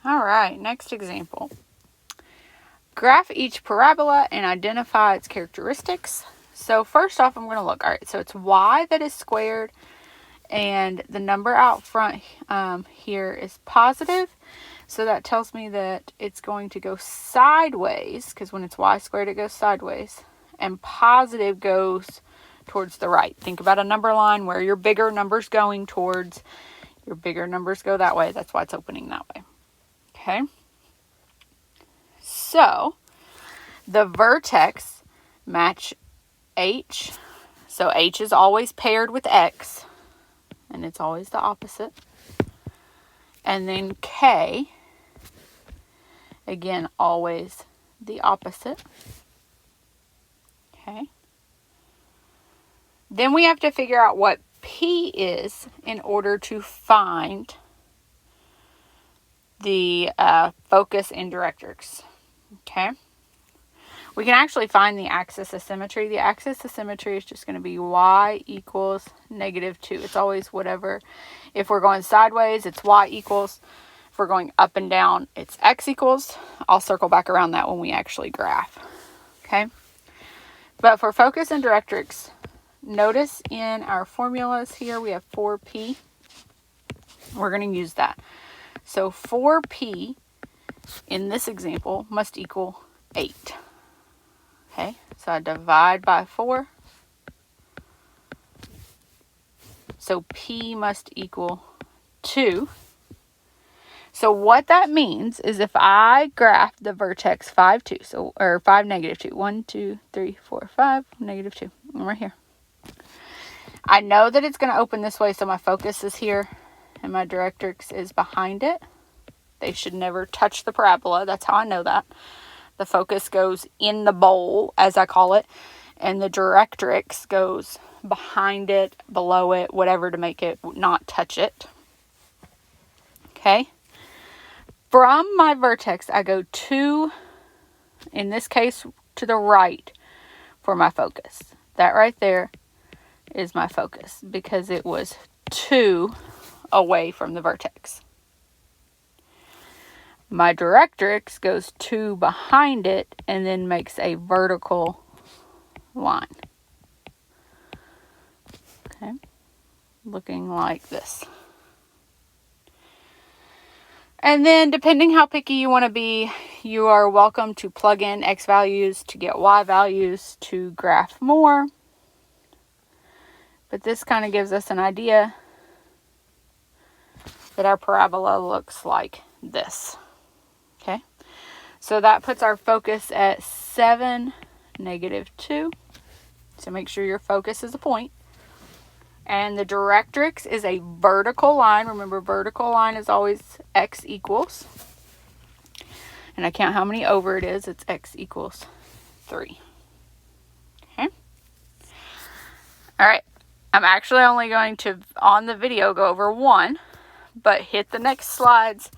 All right, next example. Graph each parabola and identify its characteristics. So first off, I'm going to look. All right, so it's y that is squared, and the number out front here is positive. So that tells me that it's going to go sideways, because when it's y squared, it goes sideways. And positive goes towards the right. Think about a number line where your bigger number's going towards. Your bigger numbers go that way. That's why it's opening that way. Okay. So the vertex match H. So H is always paired with X, and it's always the opposite. And then K, again, always the opposite. Okay. Then we have to figure out what P is in order to find the focus and directrix. Okay. We can actually find the axis of symmetry. The axis of symmetry is just going to be y equals -2. It's always whatever. If we're going sideways, it's y equals. If we're going up and down, it's x equals. I'll circle back around that when we actually graph. Okay. But for focus and directrix, notice in our formulas here, we have 4p. We're going to use that. So 4p in this example must equal 8. Okay, so I divide by 4. So P must equal 2. So what that means is if I graph the vertex 5, 2, or 5, -2, 1, 2, 3, 4, 5, -2, I'm right here. I know that it's going to open this way, so my focus is here and my directrix is behind it. They should never touch the parabola. That's how I know that. The focus goes in the bowl, as I call it, and the directrix goes behind it, below it, whatever to make it not touch it. Okay. From my vertex, I go 2, in this case, to the right for my focus. That right there is my focus because it was 2 away from the vertex. My directrix goes 2 behind it and then makes a vertical line. Okay, looking like this. And then depending how picky you want to be, you are welcome to plug in X values to get Y values to graph more. But this kind of gives us an idea that our parabola looks like this. Okay, so that puts our focus at 7, -2. So make sure your focus is a point. And the directrix is a vertical line. Remember, vertical line is always x equals. And I count how many over it is. It's x equals 3. Okay. All right. I'm actually only going to, on the video, go over one. But hit the next slides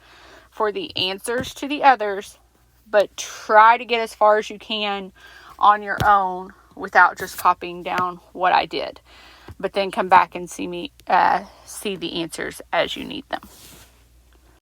for the answers to the others, but try to get as far as you can on your own without just copying down what I did. But then come back and see the answers as you need them.